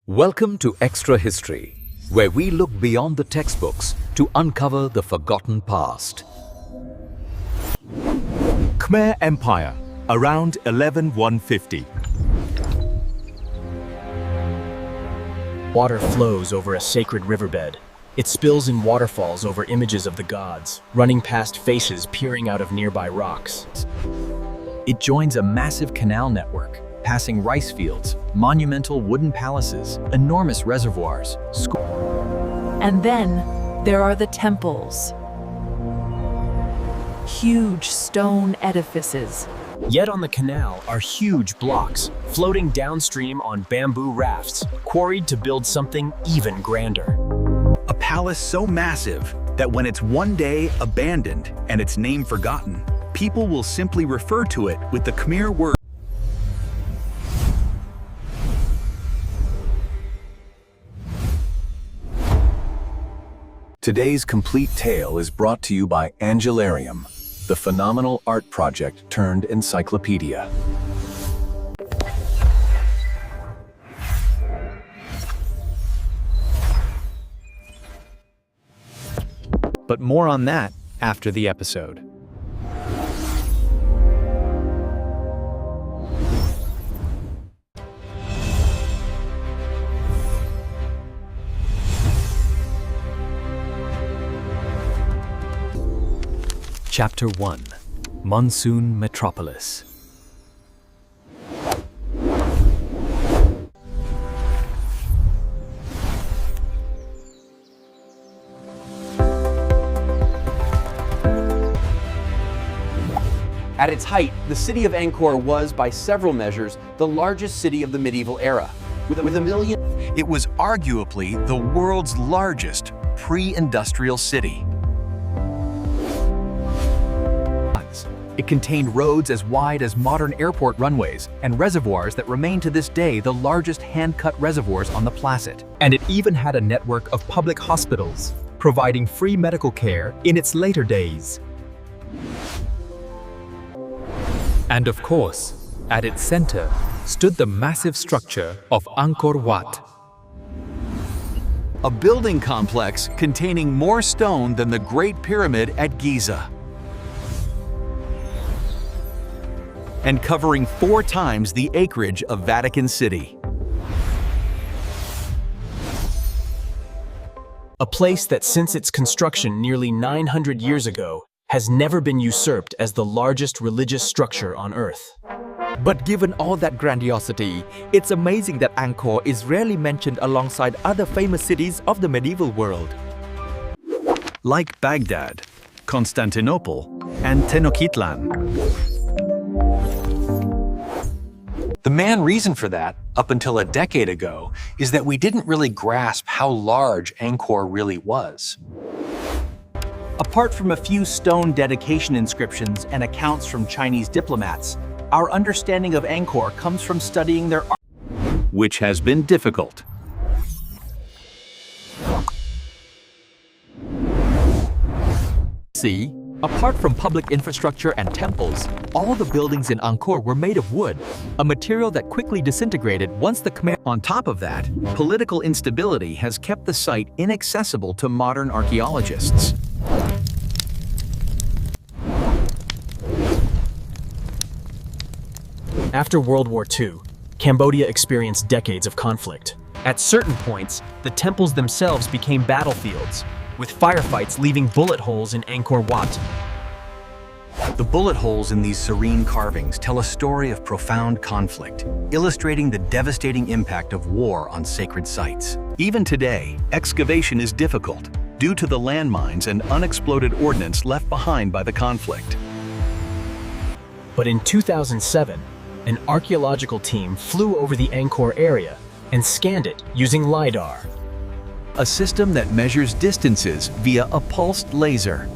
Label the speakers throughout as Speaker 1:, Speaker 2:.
Speaker 1: Welcome to Extra History, where we look beyond the textbooks to uncover the forgotten past.
Speaker 2: Khmer Empire, around 11150.
Speaker 3: Water flows over a sacred riverbed. It spills in waterfalls over images of the gods, running past faces peering out of nearby rocks. It joins a massive canal network, passing rice fields, monumental wooden palaces, enormous reservoirs,
Speaker 4: And then there are the temples. Huge stone edifices.
Speaker 3: Yet on the canal are huge blocks, floating downstream on bamboo rafts, quarried to build something even grander.
Speaker 2: A palace so massive that when it's one day abandoned and its name forgotten, people will simply refer to it with the Khmer word. Today's complete tale is brought to you by Angelarium, the phenomenal art project turned encyclopedia.
Speaker 5: But more on that after the episode. Chapter 1: Monsoon Metropolis.
Speaker 6: At its height, the city of Angkor was, by several measures, the largest city of the medieval era, with a million.
Speaker 2: It was arguably the world's largest pre-industrial city. It contained roads as wide as modern airport runways and reservoirs that remain to this day the largest hand-cut reservoirs on the planet. And it even had a network of public hospitals, providing free medical care in its later days.
Speaker 1: And of course, at its center stood the massive structure of Angkor Wat.
Speaker 2: A building complex containing more stone than the Great Pyramid at Giza. And covering 4 times the acreage of Vatican City.
Speaker 3: A place that since its construction nearly 900 years ago has never been usurped as the largest religious structure on Earth.
Speaker 7: But given all that grandiosity, it's amazing that Angkor is rarely mentioned alongside other famous cities of the medieval world.
Speaker 2: Like Baghdad, Constantinople, and Tenochtitlan. The main reason for that, up until a decade ago, is that we didn't really grasp how large Angkor really was.
Speaker 8: Apart from a few stone dedication inscriptions and accounts from Chinese diplomats, our understanding of Angkor comes from studying their art.
Speaker 2: Which has been difficult.
Speaker 7: See, apart from public infrastructure and temples, all the buildings in Angkor were made of wood, a material that quickly disintegrated once the Khmer.
Speaker 2: On top of that, political instability has kept the site inaccessible to modern archaeologists.
Speaker 3: After World War II, Cambodia experienced decades of conflict. At certain points, the temples themselves became battlefields, with firefights leaving bullet holes in Angkor Wat.
Speaker 2: The bullet holes in these serene carvings tell a story of profound conflict, illustrating the devastating impact of war on sacred sites. Even today, excavation is difficult due to the landmines and unexploded ordnance left behind by the conflict.
Speaker 3: But in 2007, an archaeological team flew over the Angkor area and scanned it using LiDAR.
Speaker 2: A system that measures distances via a pulsed laser.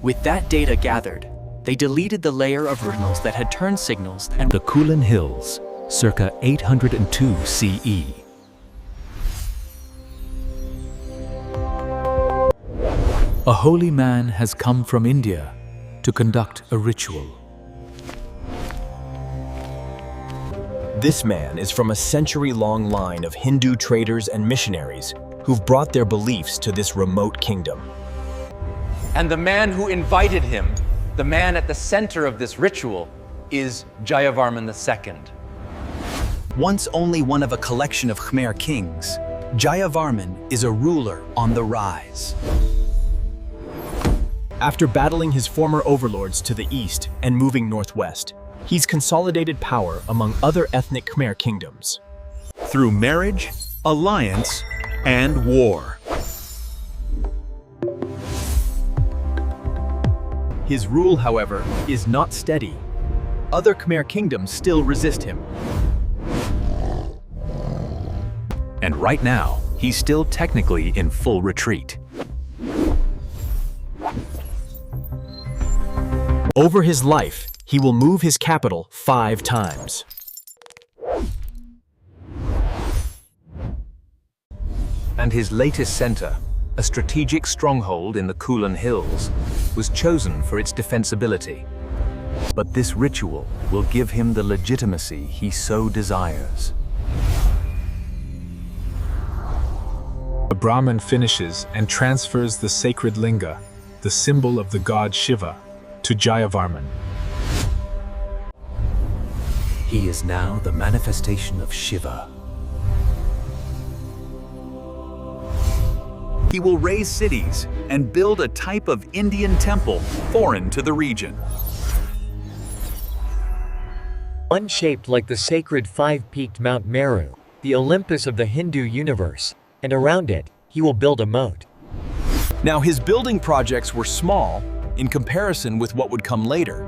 Speaker 9: With that data gathered, they deleted the layer of originals that had turned signals and
Speaker 1: The Kulin Hills, circa 802 CE. A holy man has come from India to conduct a ritual.
Speaker 3: This man is from a century-long line of Hindu traders and missionaries who've brought their beliefs to this remote kingdom.
Speaker 6: And the man who invited him, the man at the center of this ritual, is Jayavarman II.
Speaker 2: Once only one of a collection of Khmer kings, Jayavarman is a ruler on the rise.
Speaker 3: After battling his former overlords to the east and moving northwest, he's consolidated power among other ethnic Khmer kingdoms.
Speaker 2: Through marriage, alliance, and war.
Speaker 3: His rule, however, is not steady. Other Khmer kingdoms still resist him.
Speaker 2: And right now, he's still technically in full retreat.
Speaker 3: Over his life, he will move his capital 5 times.
Speaker 2: And his latest center, a strategic stronghold in the Kulin Hills, was chosen for its defensibility. But this ritual will give him the legitimacy he so desires.
Speaker 1: The Brahmin finishes and transfers the sacred linga, the symbol of the god Shiva, to Jayavarman.
Speaker 2: He is now the manifestation of Shiva. He will raise cities and build a type of Indian temple foreign to the region.
Speaker 10: One shaped like the sacred 5-peaked Mount Meru, the Olympus of the Hindu universe, and around it, he will build a moat.
Speaker 8: Now, his building projects were small in comparison with what would come later.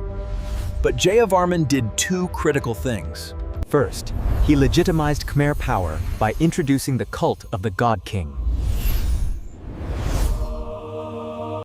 Speaker 8: But Jayavarman did 2 critical things.
Speaker 7: First, he legitimized Khmer power by introducing the cult of the God King.